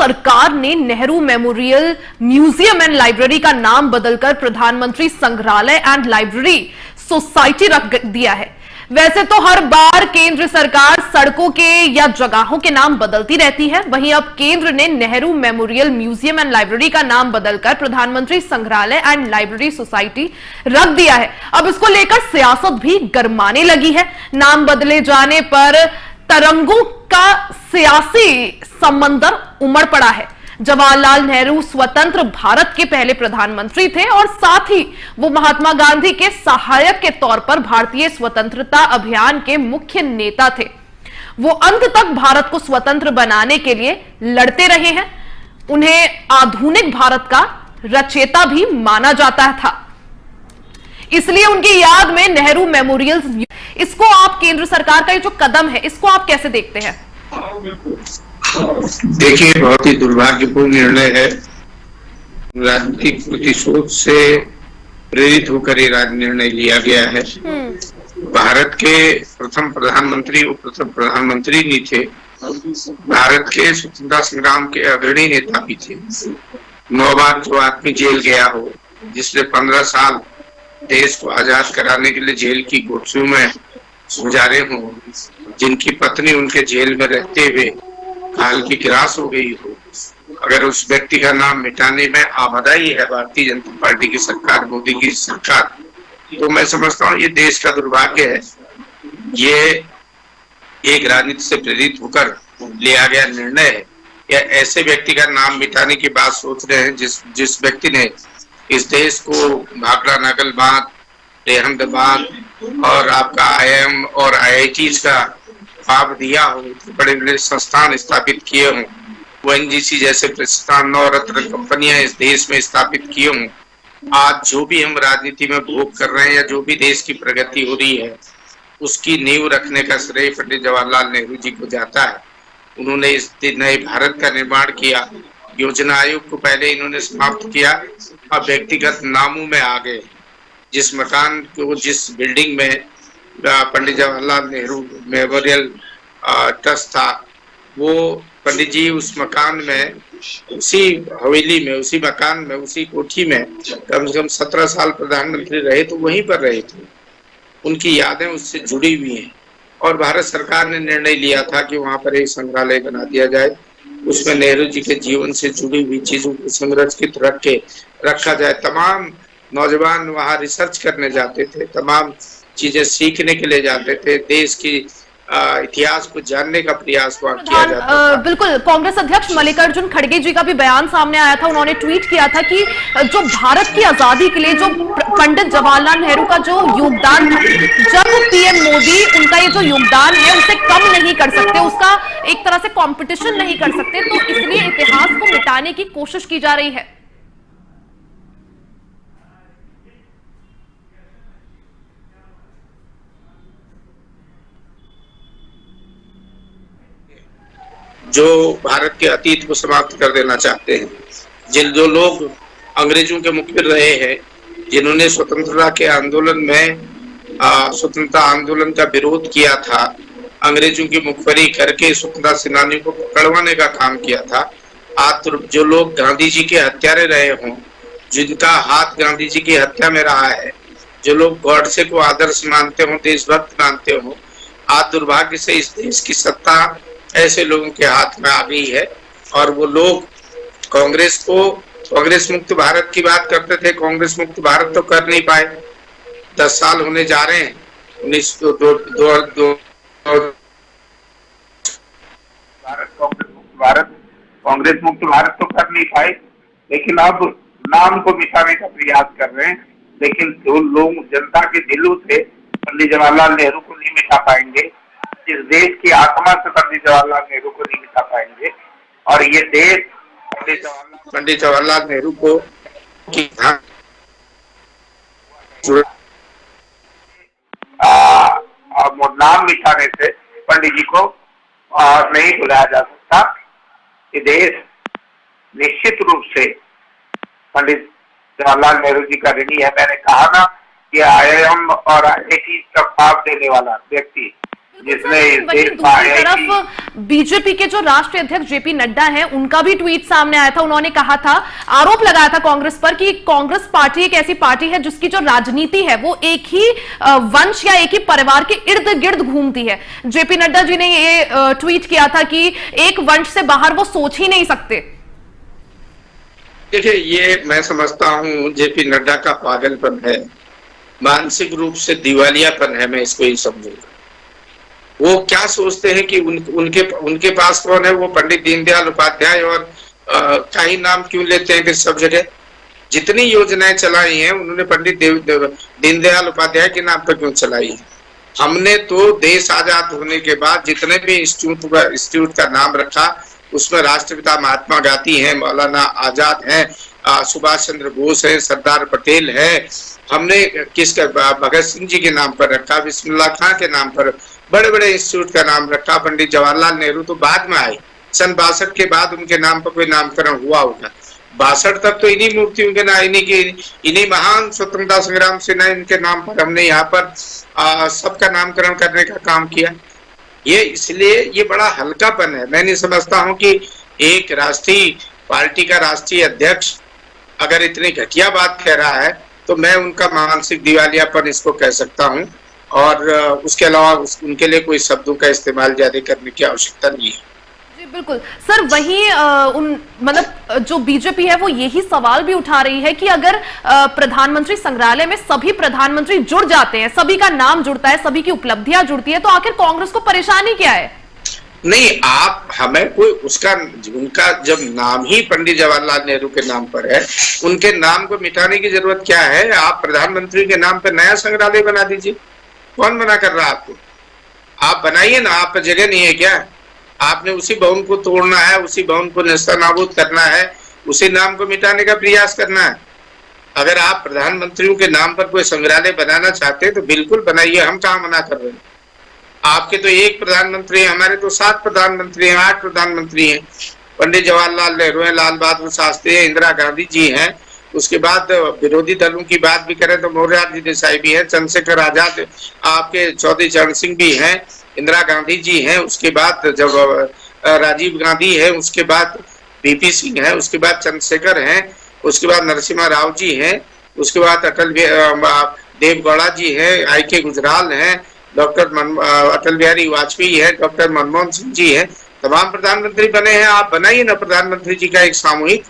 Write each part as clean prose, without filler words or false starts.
सरकार ने Nehru memorial museum and library का नाम बदलकर प्रधानमंत्री संग्रहालय एंड लाइब्रेरी सोसाइटी रख दिया है। वैसे तो हर बार केंद्र सरकार सड़कों के या जगहों के नाम बदलती रहती है, वहीं अब केंद्र ने Nehru memorial museum and library का नाम बदलकर प्रधानमंत्री संग्रहालय एंड लाइब्रेरी सोसाइटी रख दिया है। अब इसको लेकर सियासत भी गरमाने लगी है। नाम बदले जाने पर तरंगों का सियासी समंदर उमड़ पड़ा है। जवाहरलाल नेहरू स्वतंत्र भारत के पहले प्रधानमंत्री थे और साथ ही वो महात्मा गांधी के सहायक के तौर पर भारतीय स्वतंत्रता अभियान के मुख्य नेता थे। वो अंत तक भारत को स्वतंत्र बनाने के लिए लड़ते रहे हैं। उन्हें आधुनिक भारत का रचयिता भी माना जाता था, इसलिए उनकी याद में नेहरू मेमोरियल। इसको आप, केंद्र सरकार का ये जो कदम है, इसको आप कैसे देखते हैं? देखिए, बहुत ही दुर्भाग्यपूर्ण निर्णय है। राजनीतिक प्रतिशोध से प्रेरित होकर ये निर्णय लिया गया है। भारत के प्रथम प्रधानमंत्री वो प्रथम प्रधानमंत्री नहीं थे, भारत के स्वतंत्रता संग्राम के अग्रणी नेता भी थे। 9 बार जो आदमी जेल गया हो, जिसने 15 साल देश को आजाद कराने के लिए जेल की कोठरियों में गुजारे हो, जिनकी पत्नी उनके जेल में रहते हुए काल की ग्रास हो गई हो, अगर उस व्यक्ति का नाम मिटाने में आबदाई है भारतीय जनता पार्टी की सरकार, मोदी की सरकार, तो मैं समझता हूँ ये देश का दुर्भाग्य है। ये एक राजनीति से प्रेरित होकर लिया गया निर्णय है, या ऐसे व्यक्ति का नाम मिटाने की बात सोच रहे हैं जिस व्यक्ति ने इस देश को भाखड़ा नागलबाद, रेहमदाबाद और आपका IIM और IITs का लाभ दिया हो, बड़े बड़े संस्थान स्थापित किए हों, ONGC जैसे प्रतिष्ठान, नवरत्न कंपनियां इस देश में स्थापित किए हों। आज जो भी हम राजनीति में भोग कर रहे हैं या जो भी देश की प्रगति हो रही है, उसकी नींव रखने का श्रेय पंडित जवाहरलाल नेहरू जी को जाता है। उन्होंने इस नए भारत का निर्माण किया। योजना आयोग को पहले इन्होंने समाप्त किया, अब व्यक्तिगत नामों में आ गए। जिस मकान को, जिस बिल्डिंग में पंडित जवाहरलाल नेहरू मेमोरियल ट्रस्ट था, वो पंडित जी उस मकान में, उसी हवेली में, उसी मकान में, उसी कोठी में कम से कम 17 साल प्रधानमंत्री रहे, तो वहीं पर रहे थे। उनकी यादें उससे जुड़ी हुई हैं और भारत सरकार ने निर्णय लिया था कि वहां पर एक संग्रहालय बना दिया जाए, उसमें नेहरू जी के जीवन से जुड़ी हुई चीजों को संरक्षित रखा जाए। तमाम नौजवान वहां रिसर्च करने जाते थे, तमाम चीजें सीखने के लिए जाते थे, देश की इतिहास को जानने का प्रयास वहां किया जाता था। बिल्कुल, कांग्रेस अध्यक्ष मल्लिकार्जुन खड़गे जी का भी बयान सामने आया था। उन्होंने ट्वीट किया था कि जो भारत की आजादी के लिए जो पंडित जवाहरलाल नेहरू का जो योगदान था, जब PM मोदी उनका ये जो योगदान है उसे कम नहीं कर सकते, उसका एक तरह से कॉम्पिटिशन नहीं कर सकते, तो इसलिए इतिहास को मिटाने की कोशिश की जा रही है। जो भारत के अतीत को समाप्त कर देना चाहते हैं, जो लोग अंग्रेजों के मुखबिर रहे हैं, जिन्होंने स्वतंत्रता के आंदोलन में स्वतंत्रता आंदोलन का विरोध किया था, अंग्रेजों की मुखबरी करके स्वतंत्रता सेनानियों को पकड़वाने का काम किया था, आज जो लोग गांधी जी के हत्यारे रहे हों, जिनका हाथ गांधी जी की हत्या में रहा है, जो लोग गॉडसे को आदर्श मानते हो, देशभक्त मानते हो, आज दुर्भाग्य से इस देश की सत्ता ऐसे लोगों के हाथ में आ गई है। और वो लोग कांग्रेस मुक्त भारत की बात करते थे, कांग्रेस मुक्त भारत तो कर नहीं पाए। 10 साल होने जा रहे हैं, 1902 कांग्रेस मुक्त भारत तो कर नहीं पाए, लेकिन अब नाम को मिटाने का प्रयास कर रहे हैं। लेकिन जो लोग जनता के दिलों से पंडित जवाहरलाल नेहरू को नहीं मिटा पाएंगे, इस देश की आत्मा से पंडित जवाहरलाल नेहरू को नहीं मिटा पाएंगे, और ये देश पंडित जवाहरलाल नेहरू को नाम मिटाने से पंडित जी को नहीं भुलाया जा सकता। ये देश निश्चित रूप से पंडित जवाहरलाल नेहरू जी का ऋणी है। मैंने कहा ना कि IIM और IIT का पाप देने वाला व्यक्ति जिसने वहीं दूसरी तरफ बीजेपी के जो राष्ट्रीय अध्यक्ष जेपी नड्डा हैं, उनका भी ट्वीट सामने आया था। उन्होंने कहा था, आरोप लगाया था कांग्रेस पर कि कांग्रेस पार्टी एक ऐसी पार्टी है जिसकी जो राजनीति है वो एक ही वंश या एक ही परिवार के इर्द गिर्द घूमती है। जेपी नड्डा जी ने ये ट्वीट किया था कि एक वंश से बाहर वो सोच ही नहीं सकते। देखिए, ये मैं समझता हूँ जेपी नड्डा का पागलपन है, मानसिक रूप से दिवालियापन है, मैं इसको ही समझूंगा। वो क्या सोचते हैं कि उनके पास कौन है? वो पंडित दीनदयाल उपाध्याय और का ही नाम क्यों लेते हैं कि सब जगह? जितनी योजनाएं चलाई हैं उन्होंने पंडित दीनदयाल उपाध्याय के नाम पर क्यों चलाई है? हमने तो देश आजाद होने के बाद जितने भी इंस्टीट्यूट का नाम रखा उसमें राष्ट्रपिता महात्मा गांधी हैं, मौलाना आजाद हैं, सुभाष चंद्र बोस है, सरदार पटेल है। हमने किसका? भगत सिंह जी के नाम पर रखा, बिस्मिल्लाह खां के नाम पर बड़े बड़े इंस्टीट्यूट का नाम रखा। पंडित जवाहरलाल नेहरू तो बाद में आए, सन 62 के बाद उनके नाम पर कोई नामकरण हुआ होगा। 62 तक तो इन्हीं मूर्तियों के नाम, इन्हीं महान स्वतंत्रता संग्राम सेनानी इनके नाम पर हमने यहाँ पर सबका नामकरण करने का काम किया। ये इसलिए ये बड़ा हल्कापन है। मैं नहीं समझता हूँ कि एक राष्ट्रीय पार्टी का राष्ट्रीय अध्यक्ष अगर इतनी घटिया बात कह रहा है तो मैं उनका मानसिक दिवालियापन इसको कह सकता हूँ, और उसके अलावा उनके लिए कोई शब्दों का इस्तेमाल ज्यादा करने की आवश्यकता नहीं है। जी बिल्कुल सर, वहीं मतलब जो बीजेपी है वो यही सवाल भी उठा रही है कि अगर प्रधानमंत्री संग्रहालय में सभी प्रधानमंत्री जुड़ जाते हैं, सभी का नाम जुड़ता है, सभी की उपलब्धियां जुड़ती है, तो आखिर कांग्रेस को परेशानी क्या है? नहीं, आप हमें कोई उनका जब नाम ही पंडित जवाहरलाल नेहरू के नाम पर है, उनके नाम को मिटाने की जरूरत क्या है? आप प्रधानमंत्री के नाम पर नया संग्रहालय बना दीजिए। कौन मना कर रहा है आपको? आप बनाइए ना, आप पर जगह नहीं है क्या? आपने उसी भवन को तोड़ना है, उसी भवन को नेस्तनाबूद करना है, उसी नाम को मिटाने का प्रयास करना है। अगर आप प्रधानमंत्रियों के नाम पर कोई संग्रहालय बनाना चाहते हैं तो बिल्कुल बनाइए, हम कहाँ मना कर रहे हैं। आपके तो एक प्रधानमंत्री है, हमारे तो 7 प्रधानमंत्री हैं, 8 प्रधानमंत्री हैं। पंडित जवाहरलाल नेहरू हैं, लाल बहादुर शास्त्री हैं, इंदिरा गांधी जी हैं। उसके बाद विरोधी दलों की बात भी करें तो मोरारजी देसाई भी हैं, चंद्रशेखर आजाद, आपके चौधरी चरण सिंह भी हैं, इंदिरा गांधी जी हैं। उसके बाद जब राजीव गांधी है, उसके बाद बीपी सिंह है, उसके बाद चंद्रशेखर हैं, उसके बाद नरसिम्हा राव जी हैं, उसके बाद देवगौड़ा जी हैं, आई.के. गुजराल हैं, डॉक्टर अटल बिहारी वाजपेयी है, डॉक्टर मनमोहन सिंह जी है। तमाम प्रधानमंत्री बने हैं। आप बनाइए ना प्रधानमंत्री जी का एक सामूहिक।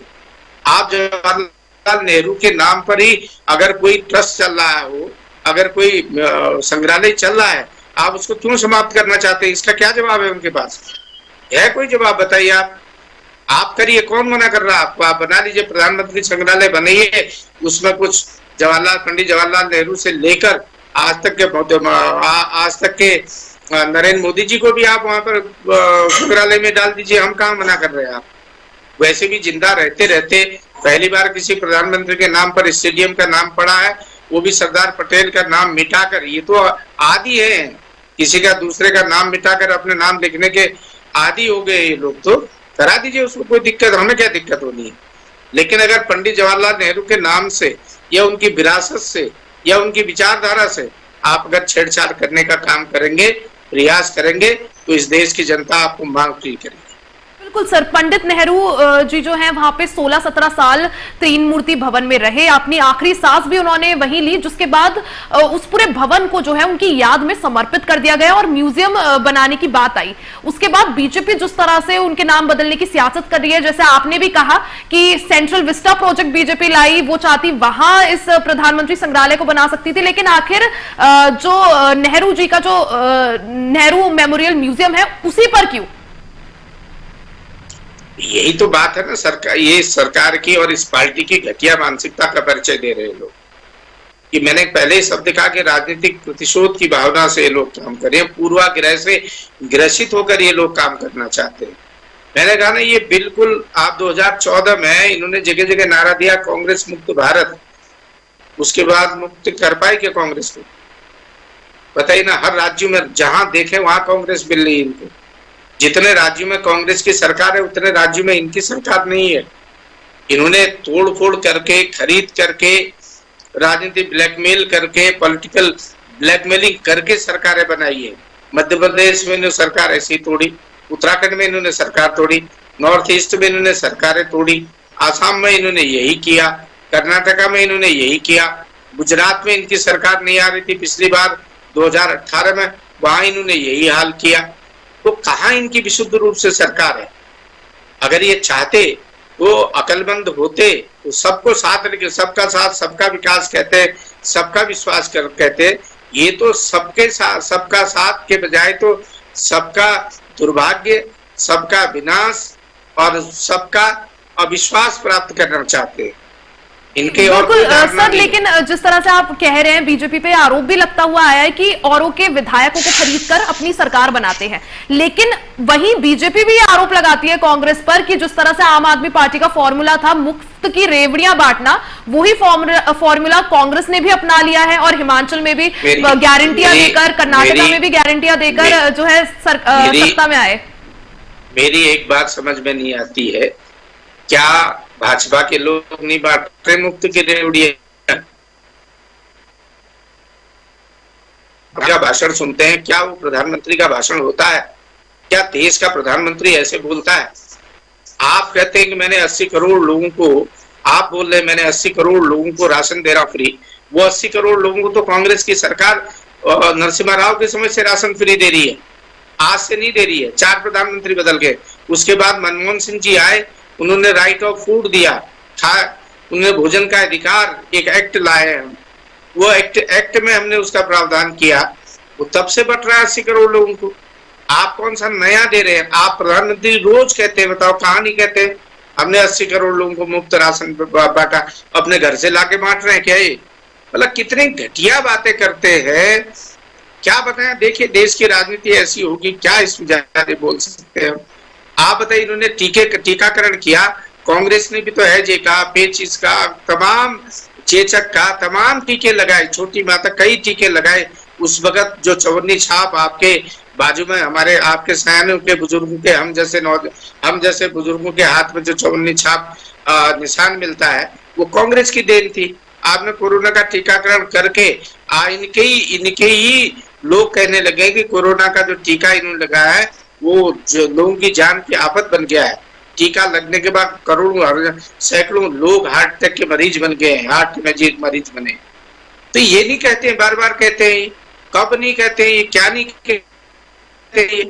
आप जवाहरलाल नेहरू के नाम पर ही अगर कोई ट्रस्ट चल रहा हो, अगर कोई संग्रहालय चल रहा है, आप उसको क्यों समाप्त करना चाहते हैं? इसका क्या जवाब है उनके पास? है कोई जवाब? बताइए आप करिए, कौन मना कर रहा है आपको? आप बना लीजिए, प्रधानमंत्री संग्रहालय बनाइए, उसमें कुछ पंडित जवाहरलाल नेहरू से लेकर आज तक के नरेंद्र मोदी जी को भी आप वहां पर संग्रहालय में डाल दीजिए, हम कहाँ मना कर रहे हैं। आप वैसे भी जिंदा रहते रहते पहली बार किसी प्रधानमंत्री के नाम पर स्टेडियम का नाम पड़ा है, वो भी सरदार पटेल का नाम मिटाकर। ये तो आदी है, किसी का दूसरे का नाम मिटाकर अपने नाम लिखने के आदी हो गए ये लोग। तो करा दीजिए उसको, कोई दिक्कत, हमें क्या दिक्कत होनी है। लेकिन अगर पंडित जवाहरलाल नेहरू के नाम से या उनकी विरासत से या उनकी विचारधारा से आप अगर छेड़छाड़ करने का काम करेंगे, प्रयास करेंगे, तो इस देश की जनता आपको मांग पूरी करेगी। बिल्कुल सर, पंडित नेहरू जी जो हैं वहां पे 16-17 साल तीन मूर्ति भवन में रहे, अपनी आखिरी सांस भी उन्होंने वहीं ली, जिसके बाद उस पूरे भवन को जो है उनकी याद में समर्पित कर दिया गया और म्यूजियम बनाने की बात आई। उसके बाद बीजेपी जिस तरह से उनके नाम बदलने की सियासत कर रही है, जैसे आपने भी कहा कि सेंट्रल विस्टा प्रोजेक्ट बीजेपी लाई, वो चाहती वहां इस प्रधानमंत्री संग्रहालय को बना सकती थी, लेकिन आखिर जो नेहरू जी का जो नेहरू मेमोरियल म्यूजियम है उसी पर क्यों? यही तो बात है ना, सरकार, ये सरकार की और इस पार्टी की घटिया मानसिकता का परिचय दे रहे लोग। कि मैंने पहले ही शब्द कहा कि राजनीतिक प्रतिशोध की भावना से ये लोग काम कर रहे हैं, पूर्वाग्रह से ग्रसित होकर ये लोग काम करना चाहते हैं। मैंने कहा ना, ये बिल्कुल आप 2014 में इन्होंने जगह जगह नारा दिया कांग्रेस मुक्त भारत, उसके बाद मुक्त कर पाए क्या कांग्रेस को? बताइए ना, हर राज्य में जहां देखे वहां कांग्रेस मिल रही है इनको। जितने राज्यों में कांग्रेस की सरकार है उतने राज्यों में इनकी सरकार नहीं है। इन्होंने तोड़ फोड़ करके, खरीद करके, राजनीतिक ब्लैकमेल करके, पॉलिटिकल ब्लैकमेलिंग करके सरकारें बनाई है। मध्य प्रदेश में इन्होंने सरकार ऐसी तोड़ी, उत्तराखंड में इन्होंने सरकार तोड़ी, नॉर्थ ईस्ट में इन्होंने सरकारें तोड़ी, आसाम में इन्होंने यही किया, कर्नाटका में इन्होंने यही किया, गुजरात में इनकी सरकार नहीं आ रही थी पिछली बार 2018 में, वहां इन्होंने यही हाल किया। तो कहाँ इनकी विशुद्ध रूप से सरकार है? अगर ये चाहते वो अकलमंद होते तो सबको साथ लेके, सबका साथ सबका विकास कहते, सबका विश्वास कहते, ये तो सबके साथ सबका साथ के बजाय तो सबका दुर्भाग्य, सबका विनाश और सबका अविश्वास प्राप्त करना चाहते हैं। इनके और बिल्कुल सर, लेकिन जिस तरह से आप कह रहे हैं, बीजेपी पे आरोप भी लगता हुआ आया है कि औरों के विधायकों को खरीदकर अपनी सरकार बनाते हैं, लेकिन वहीं बीजेपी भी आरोप लगाती है कांग्रेस पर कि जिस तरह से आम आदमी पार्टी का फॉर्मूला था मुफ्त की रेवड़ियां बांटना, वही फॉर्मूला कांग्रेस ने भी अपना लिया है और हिमाचल में भी गारंटियां देकर, कर्नाटका में भी गारंटियां देकर जो है सत्ता में आए। मेरी एक बात समझ में नहीं आती है, क्या भाजपा के लोग नहीं बांट रहे मुफ्त की रेवड़ियां? क्या भाषण सुनते हैं? क्या वो प्रधानमंत्री का भाषण होता है? क्या देश का प्रधानमंत्री ऐसे बोलता है? आप कहते हैं कि मैंने 80 करोड़ लोगों को, आप बोल रहे हैं मैंने 80 करोड़ लोगों को राशन दे रहा फ्री। वो 80 करोड़ लोगों को तो कांग्रेस की सरकार नरसिम्हा राव के समय से राशन फ्री दे रही है, आज से नहीं दे रही है। 4 प्रधानमंत्री बदल गए, उसके बाद मनमोहन सिंह जी आए, उन्होंने राइट ऑफ फूड दिया, उन्होंने भोजन का अधिकार एक एक्ट लाए हैं, वो एक्ट में हमने उसका प्रावधान किया, वो तब से बट रहा है 80 करोड़ लोगों को। आप कौन सा नया दे रहे हैं? आप प्रधानमंत्री रोज कहते हैं, बताओ कहाँ नहीं कहते हैं हमने 80 करोड़ लोगों को मुफ्त राशन बांटा, अपने घर से लाके बांट रहे हैं क्या? ये मतलब कितनी घटिया बातें करते हैं, क्या बताएं। देखिए देश की राजनीति ऐसी होगी, क्या इसमें ज्यादा बोल सकते हैं। आप बताइए, इन्होंने टीकाकरण किया, कांग्रेस ने भी तो हैजे का, पेचिस का, तमाम चेचक का तमाम टीके लगाए, छोटी माता कई टीके लगाए। उस वक्त जो चवन्नी छाप आपके बाजू में, हमारे आपके सयानों के बुजुर्गों के, हम जैसे बुजुर्गों के हाथ में जो चवन्नी छाप निशान मिलता है, वो कांग्रेस की देन थी। आपने कोरोना का टीकाकरण करके इनके ही लोग कहने लगे कि कोरोना का जो टीका इन्होंने लगाया है वो जो लोगों की जान की आफत बन गया है। टीका लगने के बाद करोड़ों सैकड़ों लोग हार्ट अटैक के मरीज बन गए, हार्ट के मरीज बने। तो ये नहीं कहते हैं, बार बार कहते हैं, कब नहीं कहते हैं, क्या नहीं कहते हैं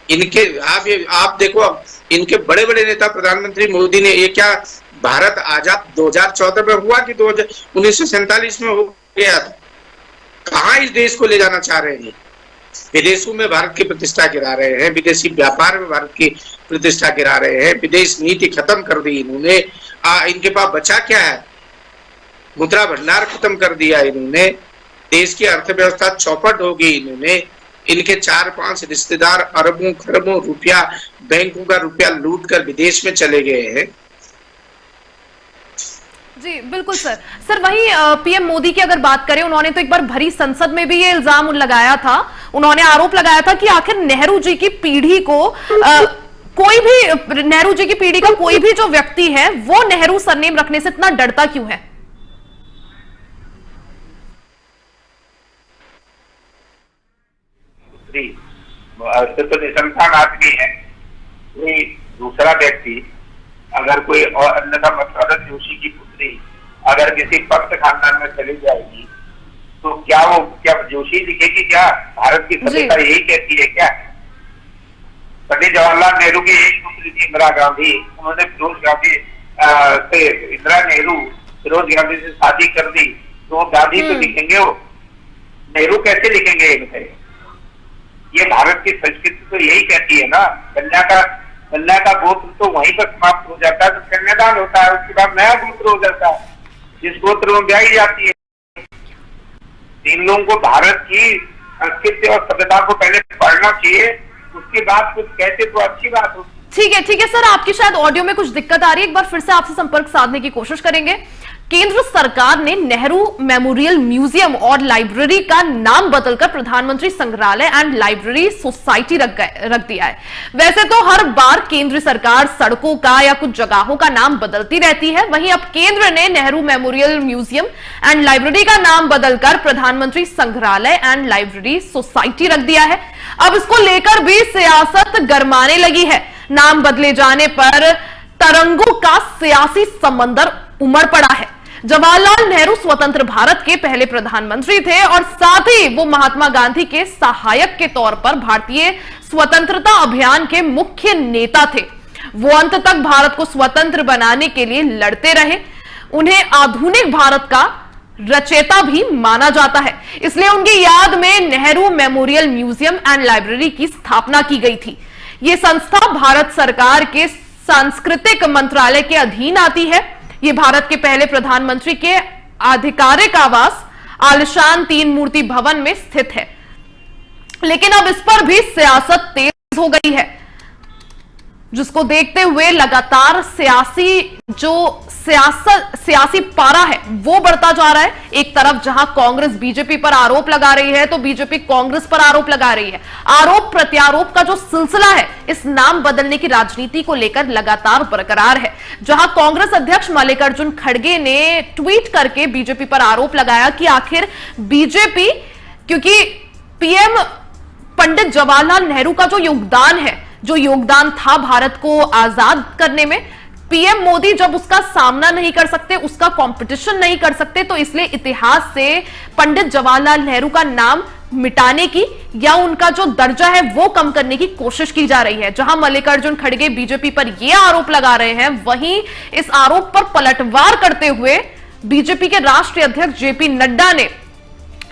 इनके। आप देखो, इनके बड़े बड़े नेता, प्रधानमंत्री मोदी ने ये क्या भारत आजाद 2014 में हुआ कि 1947 में हो गया था? कहाँ इस देश को ले जाना चाह रहे हैं? विदेशों में भारत की प्रतिष्ठा गिरा रहे हैं, विदेशी व्यापार में भारत की प्रतिष्ठा गिरा रहे हैं, विदेश नीति खत्म कर दी इन्होंने। इनके पास बचा क्या है? मुद्रा भंडार खत्म कर दिया इन्होंने, देश की अर्थव्यवस्था चौपट हो गई इन्होंने। इनके 4-5 रिश्तेदार अरबों खरबों रुपया, बैंकों का रुपया लूट कर विदेश में चले गए हैं। जी बिल्कुल सर वहीं पीएम मोदी की अगर बात करें, उन्होंने तो एक बार भरी संसद में भी ये इल्जाम लगाया था, उन्होंने आरोप लगाया था कि आखिर नेहरू जी की पीढ़ी को नेहरू जी की पीढ़ी का कोई भी जो व्यक्ति है वो नेहरू सरनेम रखने से इतना डरता क्यों है? तो निसंतान आदमी है, कोई दूसरा व्यक्ति अगर कोई और अन्यथा मसरत जोशी की पुत्री अगर किसी भक्त खानदान में चली जाएगी तो क्या जोशी लिखेगी? क्या भारत की सभ्यता यही कहती है क्या? पंडित जवाहरलाल नेहरू की एक पुत्री थी इंदिरा गांधी, उन्होंने फिरोज गांधी से इंदिरा नेहरू फिरोज गांधी से शादी कर दी, तो वो गांधी तो लिखेंगे, वो नेहरू कैसे लिखेंगे इनसे? ये भारत की संस्कृति तो यही कहती है ना। कन्या का गोत्र तो वहीं पर समाप्त हो जाता है, तो कन्यादान होता है, उसके बाद नया गोत्र हो जाता है, जिस गोत्र में ब्याही जाती है। इन लोगों को भारत की संस्कृति और सभ्यता को पहले पढ़ना चाहिए, उसके बाद कुछ कहते तो अच्छी बात होती। ठीक है सर, आपकी शायद ऑडियो में कुछ दिक्कत आ रही है, एक बार फिर से आपसे संपर्क साधने की कोशिश करेंगे। केंद्र सरकार ने नेहरू मेमोरियल म्यूजियम और लाइब्रेरी का नाम बदलकर प्रधानमंत्री संग्रहालय एंड लाइब्रेरी सोसाइटी रख दिया है। वैसे तो हर बार केंद्र सरकार सड़कों का या कुछ जगहों का नाम बदलती रहती है, वहीं अब केंद्र ने Nehru memorial museum and library का नाम बदलकर प्रधानमंत्री संग्रहालय एंड लाइब्रेरी सोसाइटी रख दिया है। अब इसको लेकर भी सियासत गरमाने लगी है। नाम बदले जाने पर तरंगों का सियासी समंदर उमड़ पड़ा है। जवाहरलाल नेहरू स्वतंत्र भारत के पहले प्रधानमंत्री थे और साथ ही वो महात्मा गांधी के सहायक के तौर पर भारतीय स्वतंत्रता अभियान के मुख्य नेता थे। वो अंत तक भारत को स्वतंत्र बनाने के लिए लड़ते रहे। उन्हें आधुनिक भारत का रचयिता भी माना जाता है, इसलिए उनकी याद में Nehru memorial museum and library की स्थापना की गई थी। यह संस्था भारत सरकार के सांस्कृतिक मंत्रालय के अधीन आती है। ये भारत के पहले प्रधानमंत्री के आधिकारिक आवास आलिशान 3 मूर्ति भवन में स्थित है। लेकिन अब इस पर भी सियासत तेज हो गई है, जिसको देखते हुए लगातार सियासी पारा है वो बढ़ता जा रहा है। एक तरफ जहां कांग्रेस बीजेपी पर आरोप लगा रही है, तो बीजेपी कांग्रेस पर आरोप लगा रही है। आरोप प्रत्यारोप का जो सिलसिला है इस नाम बदलने की राजनीति को लेकर लगातार बरकरार है। जहां कांग्रेस अध्यक्ष मल्लिकार्जुन खड़गे ने ट्वीट करके बीजेपी पर आरोप लगाया कि आखिर बीजेपी, क्योंकि पीएम पंडित जवाहरलाल नेहरू का जो योगदान था भारत को आजाद करने में, पीएम मोदी जब उसका सामना नहीं कर सकते, उसका कंपटीशन नहीं कर सकते, तो इसलिए इतिहास से पंडित जवाहरलाल नेहरू का नाम मिटाने की या उनका जो दर्जा है वो कम करने की कोशिश की जा रही है। जहां मल्लिकार्जुन खड़गे बीजेपी पर यह आरोप लगा रहे हैं, वहीं इस आरोप पर पलटवार करते हुए बीजेपी के राष्ट्रीय अध्यक्ष जेपी नड्डा ने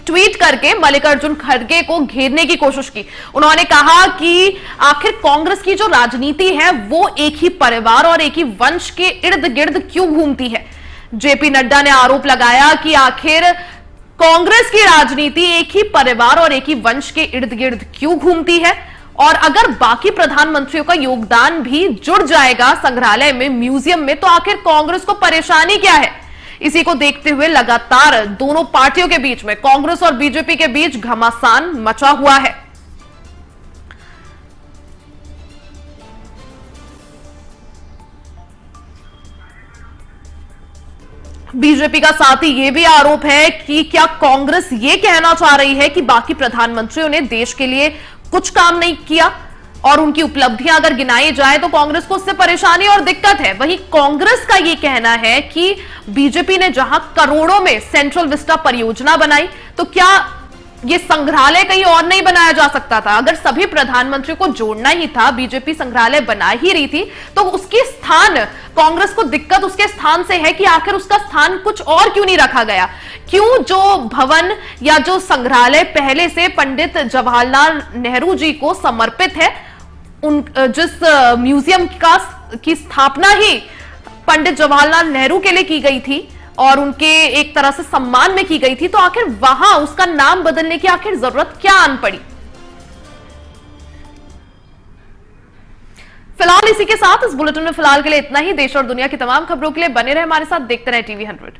ट्वीट करके मल्लिकार्जुन खड़गे को घेरने की कोशिश की। उन्होंने कहा कि आखिर कांग्रेस की जो राजनीति है वो एक ही परिवार और एक ही वंश के इर्द गिर्द क्यों घूमती है। जेपी नड्डा ने आरोप लगाया कि आखिर कांग्रेस की राजनीति एक ही परिवार और एक ही वंश के इर्द गिर्द क्यों घूमती है, और अगर बाकी प्रधानमंत्रियों का योगदान भी जुड़ जाएगा संग्रहालय में, म्यूजियम में, तो आखिर कांग्रेस को परेशानी क्या है। इसी को देखते हुए लगातार दोनों पार्टियों के बीच में, कांग्रेस और बीजेपी के बीच घमासान मचा हुआ है। बीजेपी का साथ ही यह भी आरोप है कि क्या कांग्रेस ये कहना चाह रही है कि बाकी प्रधानमंत्रियों ने देश के लिए कुछ काम नहीं किया, और उनकी उपलब्धियां अगर गिनाई जाए तो कांग्रेस को उससे परेशानी और दिक्कत है। वहीं कांग्रेस का यह कहना है कि बीजेपी ने जहां करोड़ों में सेंट्रल विस्टा परियोजना बनाई, तो क्या यह संग्रहालय कहीं और नहीं बनाया जा सकता था। अगर सभी प्रधानमंत्री को जोड़ना ही था, बीजेपी संग्रहालय बना ही रही थी, तो उसकी स्थान, कांग्रेस को दिक्कत उसके स्थान से है कि आखिर उसका स्थान कुछ और क्यों नहीं रखा गया। क्यों जो भवन या जो संग्रहालय पहले से पंडित जवाहरलाल नेहरू जी को समर्पित है, जिस म्यूजियम की स्थापना ही पंडित जवाहरलाल नेहरू के लिए की गई थी और उनके एक तरह से सम्मान में की गई थी, तो आखिर वहां उसका नाम बदलने की आखिर जरूरत क्या आन पड़ी। फिलहाल इसी के साथ इस बुलेटिन में फिलहाल के लिए इतना ही। देश और दुनिया की तमाम खबरों के लिए बने रहे हमारे साथ, देखते रहे टीवी 100।